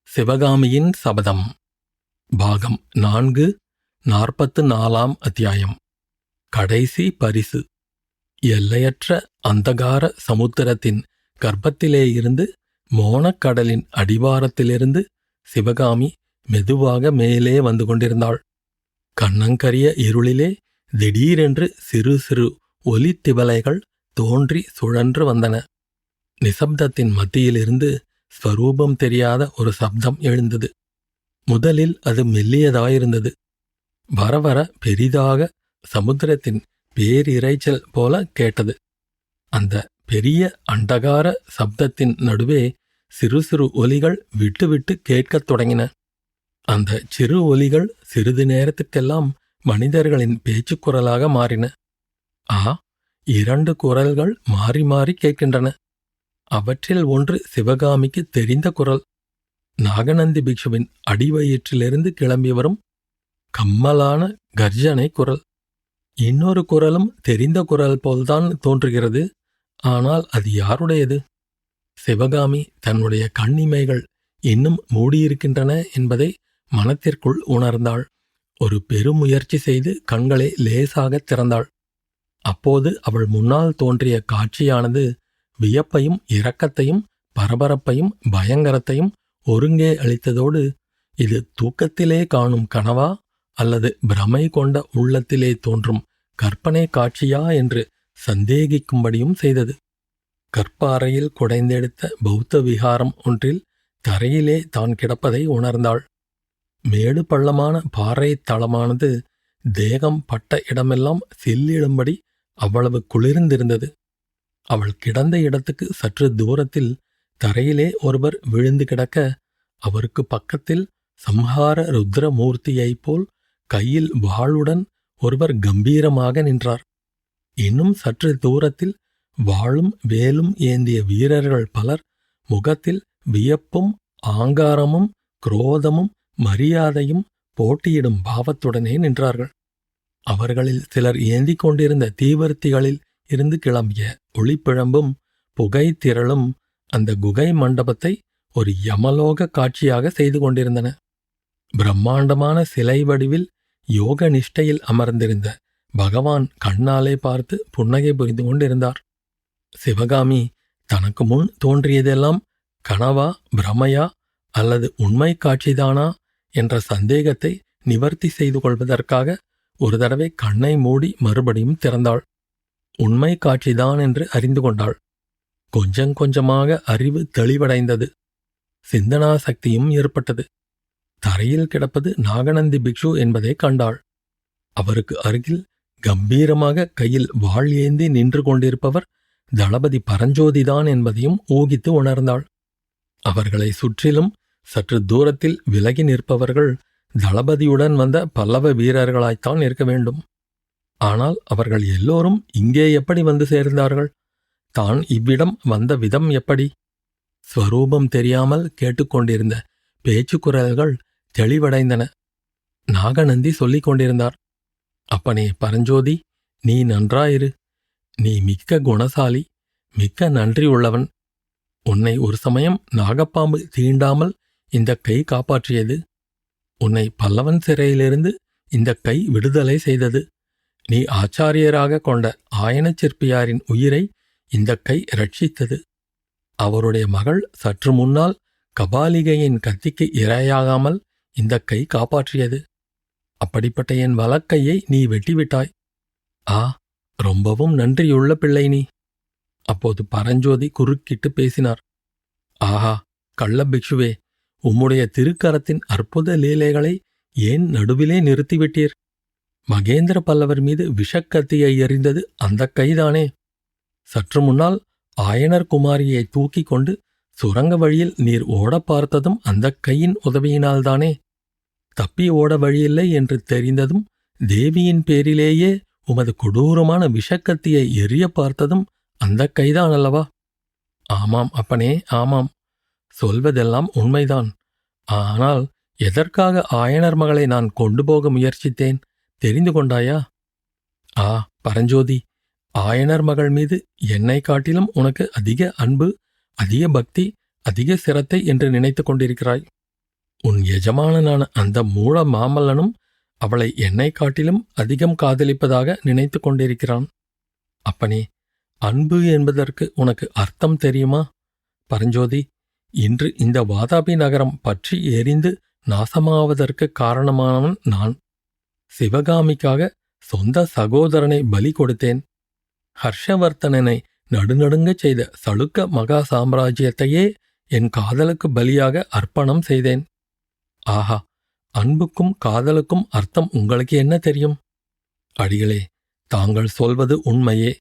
சிவகாமியின் சபதம் பாகம் 4 44ஆம் அத்தியாயம். கடைசி பரிசு. எல்லையற்ற அந்தகார சமுத்திரத்தின் கர்ப்பத்திலேயிருந்து மோனக்கடலின் அடிவாரத்திலிருந்து சிவகாமி மெதுவாக மேலே வந்து கொண்டிருந்தாள். கண்ணங்கரிய இருளிலே திடீரென்று சிறு சிறு ஒலித்திவலைகள் தோன்றி சுழன்று வந்தன. நிசப்தத்தின் மத்தியிலிருந்து ஸ்வரூபம் தெரியாத ஒரு சப்தம் எழுந்தது. முதலில் அது மெல்லியதாயிருந்தது. வர வர பெரிதாக சமுத்திரத்தின் பேரிரைச்சல் போல கேட்டது. அந்த பெரிய அண்டகார சப்தத்தின் நடுவே சிறு சிறு ஒலிகள் விட்டு விட்டு கேட்கத் தொடங்கின. அந்த சிறு ஒலிகள் சிறிது நேரத்துக்கெல்லாம் மனிதர்களின் பேச்சுக்குரலாக மாறின. இரண்டு குரல்கள் மாறி மாறி கேட்கின்றன. அவற்றில் ஒன்று சிவகாமிக்கு தெரிந்த குரல். நாகநந்தி பிக்ஷுவின் அடிவயிற்றிலிருந்து கிளம்பி வரும் கம்மலான கர்ஜனை குரல். இன்னொரு குரலும் தெரிந்த குரல் போல்தான் தோன்றுகிறது. ஆனால் அது யாருடையது? சிவகாமி தன்னுடைய கண்ணிமைகள் இன்னும் மூடியிருக்கின்றன என்பதை மனத்திற்குள் உணர்ந்தாள். ஒரு பெருமுயற்சி செய்து கண்களை லேசாகத் திறந்தாள். அப்போது அவள் முன்னால் தோன்றிய காட்சியானது வியப்பையும் இரக்கத்தையும் பரபரப்பையும் பயங்கரத்தையும் ஒருங்கே அளித்ததோடு, இது தூக்கத்திலே காணும் கனவா அல்லது பிரமை கொண்ட உள்ளத்திலே தோன்றும் கற்பனை காட்சியா என்று சந்தேகிக்கும்படியும் செய்தது. கற்பாறையில் குடைந்தெடுத்த பௌத்த விகாரம் ஒன்றில் தரையிலே தான் கிடப்பதை உணர்ந்தாள். மேடு பள்ளமான பாறை தளமானது தேகம் பட்ட இடமெல்லாம் சில்லிடும்படி அவ்வளவு குளிர்ந்திருந்தது. அவள் கிடந்த இடத்துக்கு சற்று தூரத்தில் தரையிலே ஒருவர் விழுந்து கிடக்க, அவருக்கு பக்கத்தில் சம்ஹார ருத்ரமூர்த்தியைப் போல் கையில் வாளுடன் ஒருவர் கம்பீரமாக நின்றார். இன்னும் சற்று தூரத்தில் வாளும் வேலும் ஏந்திய வீரர்கள் பலர் முகத்தில் வியப்பும் ஆங்காரமும் குரோதமும் மரியாதையும் போட்டியிடும் பாவத்துடனே நின்றார்கள். அவர்களில் சிலர் ஏந்திக் கொண்டிருந்த தீவர்த்திகளில் இருந்து கிளம்பிய ஒளிப்பிழம்பும் புகை திரளும் அந்த குகை மண்டபத்தை ஒரு யமலோக காட்சியாக செய்து கொண்டிருந்தன. பிரம்மாண்டமான சிலை வடிவில் யோக நிஷ்டையில் அமர்ந்திருந்த பகவான் கண்ணாலே பார்த்து புன்னகை புரிந்து கொண்டிருந்தார். சிவகாமி தனக்கு முன் தோன்றியதெல்லாம் கனவா பிரமையா அல்லது உண்மை காட்சிதானா என்ற சந்தேகத்தை நிவர்த்தி செய்து கொள்வதற்காக ஒரு தடவை கண்ணை மூடி மறுபடியும் திறந்தாள். உண்மை காட்சிதான் என்று அறிந்து கொண்டாள். கொஞ்சம் கொஞ்சமாக அறிவு தெளிவடைந்தது. சிந்தனா சக்தியும் ஏற்பட்டது. தரையில் கிடப்பது நாகநந்தி பிக்ஷு என்பதை கண்டாள். அவருக்கு அருகில் கம்பீரமாக கையில் வாள் ஏந்தி நின்று கொண்டிருப்பவர் தளபதி பரஞ்சோதிதான் என்பதையும் ஊகித்து உணர்ந்தாள். அவர்களை சுற்றிலும் சற்று தூரத்தில் விலகி நிற்பவர்கள் தளபதியுடன் வந்த பல்லவ வீரர்களாய்த்தான் இருக்க வேண்டும். ஆனால் அவர்கள் எல்லோரும் இங்கே எப்படி வந்து சேர்ந்தார்கள்? தான் இவ்விடம் வந்த விதம் எப்படி? ஸ்வரூபம் தெரியாமல் கேட்டுக்கொண்டிருந்த பேச்சுக்குரல்கள் தெளிவடைந்தன. நாகநந்தி சொல்லிக் கொண்டிருந்தார். அப்பனே பரஞ்சோதி, நீ நன்றாயிரு. நீ மிக்க குணசாலி, மிக்க நன்றி உள்ளவன். உன்னை ஒரு சமயம் நாகப்பாம்பு தீண்டாமல் இந்த கை காப்பாற்றியது. உன்னை பல்லவன் சிறையிலிருந்து இந்த கை விடுதலை செய்தது. நீ ஆச்சாரியராக கொண்ட ஆயனச் சிற்பியாரின் உயிரை இந்த கை ரட்சித்தது. அவருடைய மகள் சற்று முன்னால் கபாலிகையின் கத்திக்கு இரையாகாமல் இந்த கை காப்பாற்றியது. அப்படிப்பட்ட என் வலக்கையை நீ வெட்டிவிட்டாய். ரொம்பவும் நன்றியுள்ள பிள்ளை நீ. அப்போது பரஞ்சோதி குறுக்கிட்டு பேசினார். ஆஹா, கள்ள பிக்ஷுவே, உம்முடைய திருக்கரத்தின் அற்புத லீலைகளை ஏன் நடுவிலே நிறுத்திவிட்டீர்? மகேந்திர பல்லவர் மீது விஷக்கத்தியை எறிந்தது அந்த கைதானே? சற்று முன்னால் ஆயனர் குமாரியை தூக்கிக் கொண்டு சுரங்க வழியில் நீர் ஓட பார்த்ததும் அந்த கையின் உதவியினால்தானே? தப்பி ஓட வழியில்லை என்று தெரிந்ததும் தேவியின் பேரிலேயே உமது கொடூரமான விஷக்கத்தியை எரிய பார்த்ததும் அந்த கைதான் அல்லவா? ஆமாம் அப்பனே, ஆமாம். சொல்வதெல்லாம் உண்மைதான். ஆனால் எதற்காக ஆயனர் மகளை நான் கொண்டு போக முயற்சித்தேன் தெரிந்து கொண்டாயா? பரஞ்சோதி, ஆயனர் மகள் மீது என்னை காட்டிலும் உனக்கு அதிக அன்பு, அதிக பக்தி, அதிக சிரத்தை என்று நினைத்து கொண்டிருக்கிறாய். உன் எஜமானனான அந்த மூட மாமல்லனும் அவளை என்னை காட்டிலும் அதிகம் காதலிப்பதாக நினைத்து கொண்டிருக்கிறான். அப்பனே, அன்பு என்பதற்கு உனக்கு அர்த்தம் தெரியுமா? பரஞ்சோதி, இன்று இந்த வாதாபி நகரம் பற்றி எரிந்து நாசமாவதற்கு காரணமானவன் நான். சிவகாமிக்காக சொந்த சகோதரனை பலி கொடுத்தேன். ஹர்ஷவர்த்தனனை நடுநடுங்கச் செய்த சளுக்க மகா சாம்ராஜ்யத்தையே என் காதலுக்கு பலியாக அர்ப்பணம் செய்தேன். ஆஹா, அன்புக்கும் காதலுக்கும் அர்த்தம் உங்களுக்கு என்ன தெரியும்? அடிகளே, தாங்கள் சொல்வது உண்மையே.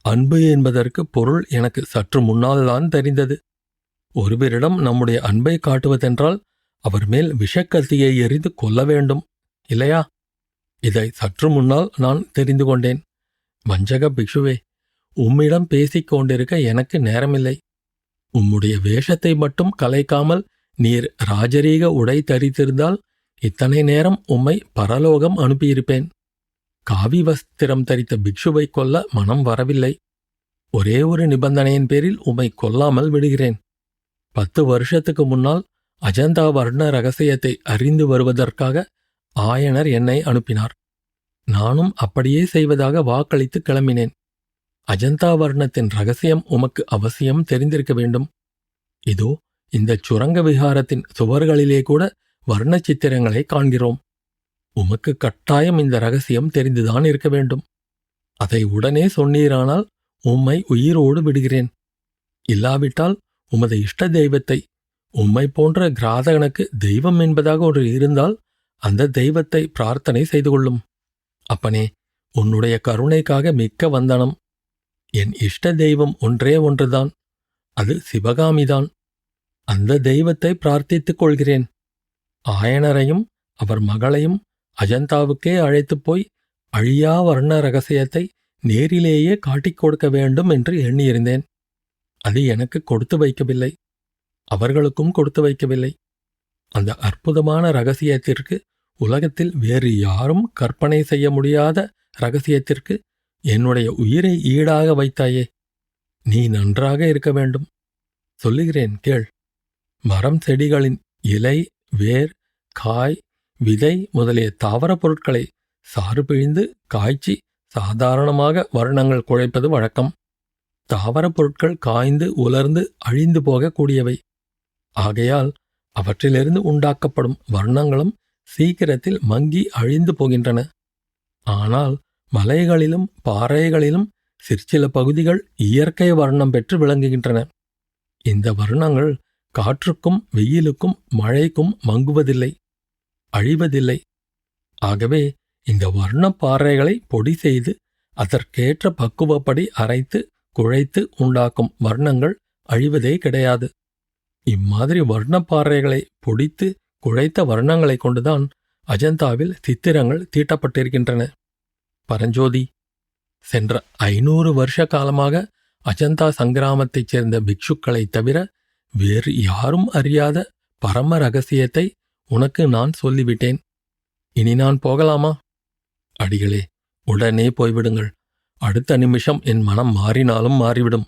அன்பு என்பதற்கு பொருள் எனக்கு சற்று முன்னால்தான் தெரிந்தது. ஒருவரிடம் நம்முடைய அன்பை காட்டுவதென்றால் அவர் மேல் விஷக்கத்தியை எறிந்து கொல்ல வேண்டும், இல்லையா? இதை சற்று முன்னால் நான் தெரிந்து கொண்டேன். வஞ்சக பிக்ஷுவே, உம்மிடம் பேசிக் கொண்டிருக்க எனக்கு நேரமில்லை. உம்முடைய வேஷத்தை மட்டும் கலைக்காமல் நீர் ராஜரீக உடை தரித்திருந்தால் இத்தனை நேரம் உம்மை பரலோகம் அனுப்பியிருப்பேன். காவி வஸ்திரம் தரித்த பிக்ஷுவை கொல்ல மனம் வரவில்லை. ஒரே ஒரு நிபந்தனையின் பேரில் உம்மை கொல்லாமல் விடுகிறேன். 10 வருஷத்துக்கு முன்னால் அஜந்தா வர்ண ரகசியத்தை அறிந்து வருவதற்காக ஆயனர் என்னை அனுப்பினார். நானும் அப்படியே செய்வதாக வாக்களித்து கிளம்பினேன். அஜந்தா வர்ணத்தின் ரகசியம் உமக்கு அவசியம் தெரிந்திருக்க வேண்டும். இதோ இந்த சுரங்க விஹாரத்தின் சுவர்களிலே கூட வர்ண சித்திரங்களை காண்கிறோம். உமக்கு கட்டாயம் இந்த ரகசியம் தெரிந்துதான் இருக்க வேண்டும். அதை உடனே சொன்னீரானால் உம்மை உயிரோடு விடுகிறேன். இல்லாவிட்டால் உமது இஷ்ட தெய்வத்தை, உம்மை போன்ற கிராதகனுக்கு தெய்வம் என்பதாக ஒரு இருந்தால் அந்த தெய்வத்தை பிரார்த்தனை செய்து கொள்ளும். அப்பனே, உன்னுடைய கருணைக்காக மிக்க வந்தனம். என் இஷ்ட தெய்வம் ஒன்றே ஒன்றுதான், அது சிவகாமிதான். அந்த தெய்வத்தை பிரார்த்தித்துக் கொள்கிறேன். ஆயனரையும் அவர் மகளையும் அஜந்தாவுக்கே அழைத்துப் போய் அழியா வர்ண ரகசியத்தை நேரிலேயே காட்டிக் கொடுக்க வேண்டும் என்று எண்ணியிருந்தேன். அது எனக்கு கொடுத்து வைக்கவில்லை, அவர்களுக்கும் கொடுத்து வைக்கவில்லை. அந்த அற்புதமான ரகசியத்திற்கு, உலகத்தில் வேறு யாரும் கற்பனை செய்ய முடியாத ரகசியத்திற்கு என்னுடைய உயிரை ஈடாக வைத்தாயே. நீ நன்றாக இருக்க வேண்டும். சொல்லுகிறேன் கேள். மரம் செடிகளின் இலை, வேர், காய், விதை முதலிய தாவரப் பொருட்களை சாறு பிழிந்து காய்ச்சி சாதாரணமாக வர்ணங்கள் குழைப்பது வழக்கம். தாவரப் பொருட்கள் காய்ந்து உலர்ந்து அழிந்து போகக்கூடியவை. ஆகையால் அவற்றிலிருந்து உண்டாக்கப்படும் வர்ணங்களும் சீக்கிரத்தில் மங்கி அழிந்து போகின்றன. ஆனால் மலைகளிலும் பாறைகளிலும் சிற்சில பகுதிகள் இயற்கை வர்ணம் பெற்று விளங்குகின்றன. இந்த வர்ணங்கள் காற்றுக்கும் வெயிலுக்கும் மழைக்கும் மங்குவதில்லை, அழிவதில்லை. ஆகவே இந்த வர்ணப் பாறைகளை பொடி செய்து அதற்கேற்ற பக்குவப்படி அரைத்து குழைத்து உண்டாக்கும் வர்ணங்கள் அழிவதே கிடையாது. இம்மாதிரி வர்ணப்பாறைகளை பொடித்து குழைத்த வர்ணங்களைக் கொண்டுதான் அஜந்தாவில் சித்திரங்கள் தீட்டப்பட்டிருக்கின்றன. பரஞ்சோதி, சென்ற 500 வருஷ காலமாக அஜந்தா சங்கிராமத்தைச் சேர்ந்த பிக்ஷுக்களைத் தவிர வேறு யாரும் அறியாத பரம ரகசியத்தை உனக்கு நான் சொல்லிவிட்டேன். இனி நான் போகலாமா? அடிகளே, உடனே போய்விடுங்கள். அடுத்த நிமிஷம் என் மனம் மாறினாலும் மாறிவிடும்.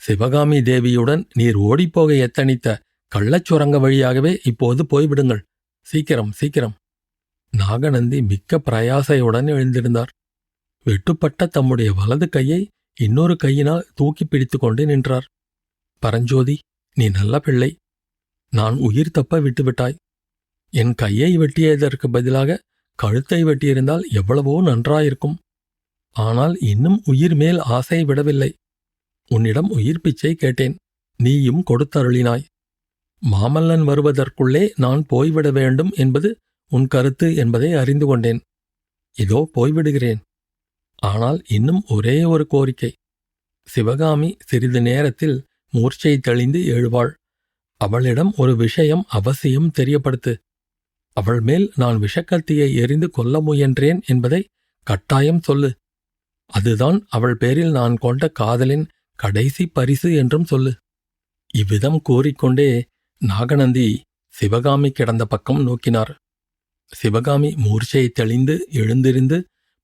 சிவகாமி தேவியுடன் நீர் ஓடிப்போக எத்தனித்த கள்ளச்சுரங்க வழியாகவே இப்போது போய்விடுங்கள். சீக்கிரம் சீக்கிரம். நாகநந்தி மிக்க பிரயாசையுடன் எழுந்திருந்தார். வெட்டுப்பட்ட தம்முடைய வலது கையை இன்னொரு கையினால் தூக்கி பிடித்து கொண்டு நின்றார். பரஞ்சோதி, நீ நல்ல பிள்ளை. நான் உயிர் தப்ப விட்டுவிட்டாய். என் கையை வெட்டியதற்கு பதிலாக கழுத்தை வெட்டியிருந்தால் எவ்வளவோ நன்றாயிருக்கும். ஆனால் இன்னும் உயிர் மேல் ஆசை விடவில்லை. உன்னிடம் உயிர் பிச்சை கேட்டேன், நீயும் கொடுத்தருளினாய். மாமல்லன் வருவதற்குள்ளே நான் போய்விட வேண்டும் என்பது உன் கருத்து என்பதை அறிந்து கொண்டேன். இதோ போய்விடுகிறேன். ஆனால் இன்னும் ஒரே ஒரு கோரிக்கை. சிவகாமி சிறிது நேரத்தில் மூர்ச்சை தெளிந்து எழுவாள். அவளிடம் ஒரு விஷயம் அவசியம் தெரியப்படுத்து. அவள் மேல் நான் விஷக்கத்தியை எறிந்து கொல்ல முயன்றேன் என்பதை கட்டாயம் சொல்லு. அதுதான் அவள் பேரில் நான் கொண்ட காதலின் கடைசி பரிசு என்றும் சொல்லு. இவ்விதம் கூறிக்கொண்டே நாகநந்தி சிவகாமி கிடந்த பக்கம் நோக்கினார். சிவகாமி மூர்ச்சை தெளிந்து எழுந்திருந்து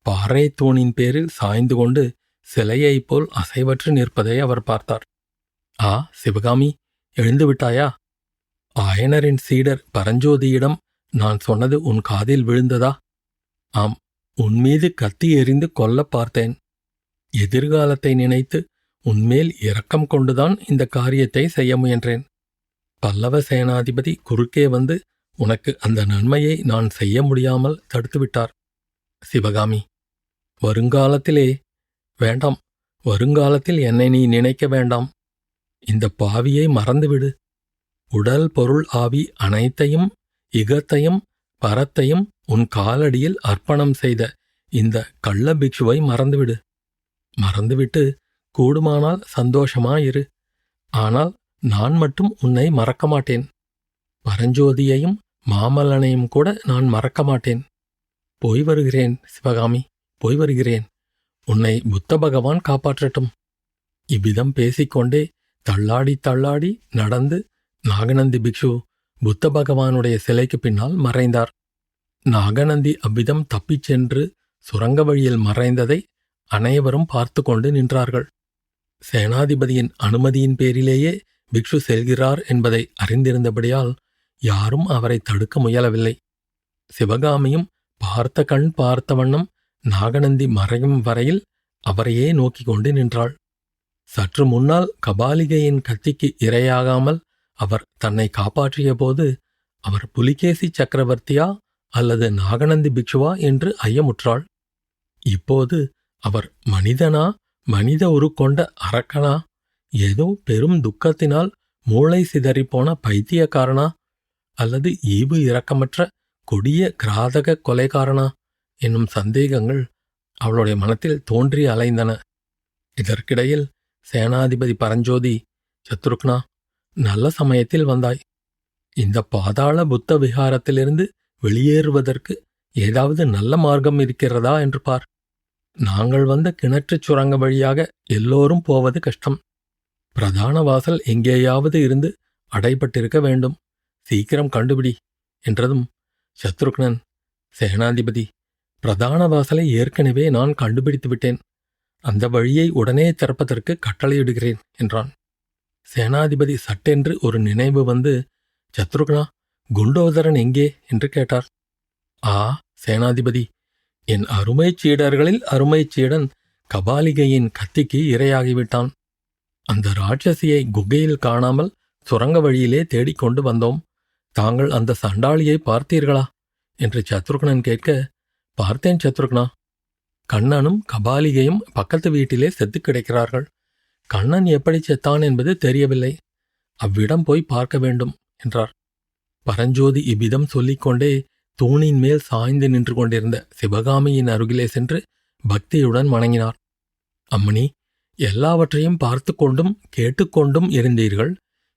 பாறை தூணின் பேரில் சாய்ந்து கொண்டு சிலையைப் போல் அசைவற்று நிற்பதை அவர் பார்த்தார். ஆ, சிவகாமி, எழுந்துவிட்டாயா? ஆயனரின் சீடர் பரஞ்சோதியிடம் நான் சொன்னது உன் காதில் விழுந்ததா? ஆம், உன்மீது கத்தி எறிந்து கொல்ல பார்த்தேன். எதிர்காலத்தை நினைத்து உன்மேல் இரக்கம் கொண்டுதான் இந்த காரியத்தை செய்ய முயன்றேன். பல்லவ சேனாதிபதி குறுக்கே வந்து உனக்கு அந்த நன்மையை நான் செய்ய முடியாமல் தடுத்துவிட்டார். சிவகாமி, வருங்காலத்திலே வேண்டாம், வருங்காலத்தில் என்னை நீ நினைக்க வேண்டாம். இந்த பாவியை மறந்துவிடு. உடல் பொருள் ஆவி அனைத்தையும், இகத்தையும் பரத்தையும் உன் காலடியில் அர்ப்பணம் செய்த இந்த கள்ள பிக்ஷுவை மறந்துவிடு. மறந்துவிட்டு கூடுமானால் சந்தோஷமாயிரு. ஆனால் நான் மட்டும் உன்னை மறக்க மாட்டேன். பரஞ்சோதியையும் மாமல்லனையும் கூட நான் மறக்க மாட்டேன். போய் வருகிறேன் சிவகாமி, போய் வருகிறேன். உன்னை புத்த பகவான் காப்பாற்றட்டும். இவ்விதம் பேசிக்கொண்டே தள்ளாடி தள்ளாடி நடந்து நாகநந்தி பிக்ஷு புத்த பகவானுடைய சிலைக்கு பின்னால் மறைந்தார். நாகநந்தி அவ்விதம் தப்பிச் சென்று சுரங்க வழியில் மறைந்ததை அனைவரும் பார்த்து கொண்டு நின்றார்கள். சேனாதிபதியின் அனுமதியின் பேரிலேயே பிக்ஷு செல்கிறார் என்பதை அறிந்திருந்தபடியால் யாரும் அவரை தடுக்க முயலவில்லை. சிவகாமியும் பார்த்த கண் பார்த்த வண்ணம் நாகநந்தி மறையும் வரையில் அவரையே நோக்கிக் கொண்டு நின்றாள். சற்று முன்னால் கபாலிகையின் கத்திக்கு இரையாகாமல் அவர் தன்னை காப்பாற்றிய போது அவர் புலிகேசி சக்கரவர்த்தியா அல்லது நாகநந்தி பிக்ஷுவா என்று ஐயமுற்றாள். இப்போது அவர் மனிதனா, மனித உருக்கொண்ட அரக்கனா, ஏதோ பெரும் துக்கத்தினால் மூளை சிதறிப்போன பைத்தியக்காரனா அல்லது ஈவு இரக்கமற்ற கொடிய கிராதக கொலைகாரனா என்னும் சந்தேகங்கள் அவளுடைய மனத்தில் தோன்றி அலைந்தன. இதற்கிடையில் சேனாதிபதி பரஞ்சோதி, சத்ருக்னா, நல்ல சமயத்தில் வந்தாய். இந்த பாதாள புத்த விஹாரத்திலிருந்து வெளியேறுவதற்கு ஏதாவது நல்ல மார்க்கம் இருக்கிறதா என்று பார். நாங்கள் வந்த கிணற்றுச் சுரங்க வழியாக எல்லோரும் போவது கஷ்டம். பிரதான வாசல் எங்கேயாவது இருந்து அடைபட்டிருக்க வேண்டும். சீக்கிரம் கண்டுபிடி என்றதும் சத்ருக்னன், சேனாதிபதி, பிரதான வாசலை ஏற்கனவே நான் கண்டுபிடித்து விட்டேன். அந்த வழியை உடனே திறப்பதற்கு கட்டளையிடுகிறேன் என்றான். சேனாதிபதி சட்டென்று ஒரு நினைவு வந்து, சத்ருக்னா, குண்டோதரன் எங்கே என்று கேட்டார். ஆ சேனாதிபதி, என் அருமைச் சீடர்களில் அருமைச் சீடன் கபாலிகையின் கத்திக்கு இரையாகிவிட்டான். அந்த ராட்சசியை குகையில் காணாமல் சுரங்க வழியிலே தேடிக்கொண்டு வந்தோம். தாங்கள் அந்த சண்டாளியை பார்த்தீர்களா என்று சத்ருக்னன் கேட்க, பார்த்தேன் சத்ருக்னா. கண்ணனும் கபாலிகையும் பக்கத்து வீட்டிலே செத்துக் கிடக்கிறார்கள். கண்ணன் எப்படி செத்தான் என்பது தெரியவில்லை. அவ்விடம் போய் பார்க்க வேண்டும் என்றார். பரஞ்சோதி இவ்விதம் சொல்லிக்கொண்டே தூணின் மேல் சாய்ந்து நின்று கொண்டிருந்த சிவகாமியின் அருகிலே சென்று பக்தியுடன் வணங்கினார். அம்மணி, எல்லாவற்றையும் பார்த்து கொண்டும் கேட்டுக்கொண்டும் இருந்தீர்கள்.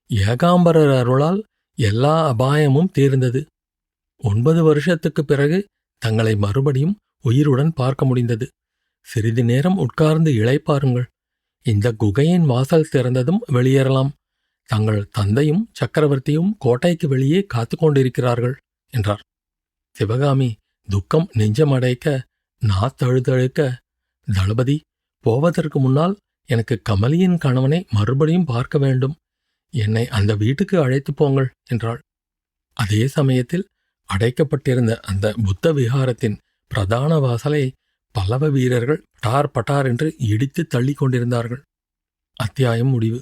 ஏகாம்பரர் அருளால் எல்லா அபாயமும் தீர்ந்தது. 9 வருஷத்துக்குப் பிறகு தங்களை மறுபடியும் உயிருடன் பார்க்க முடிந்தது. சிறிது நேரம் உட்கார்ந்து இளைப்பாருங்கள். இந்த குகையின் வாசல் திறந்ததும் வெளியேறலாம். தங்கள் தந்தையும் சக்கரவர்த்தியும் கோட்டைக்கு வெளியே காத்துக் கொண்டிருக்கிறார்கள் என்றார். சிவகாமி துக்கம் நெஞ்சமடைக்க நாத்தழுதழுக்க, தளபதி, போவதற்கு முன்னால் எனக்கு கமலியின் கணவனை மறுபடியும் பார்க்க வேண்டும். என்னை அந்த வீட்டுக்கு அழைத்துப் போங்கள் என்றாள். அதே சமயத்தில் அடைக்கப்பட்டிருந்த அந்த புத்த விஹாரத்தின் பிரதான வாசலை பல்லவ வீரர்கள் பட்டார் பட்டார் என்று இடித்து தள்ளிக் கொண்டிருந்தார்கள். அத்தியாயம் முடிவு.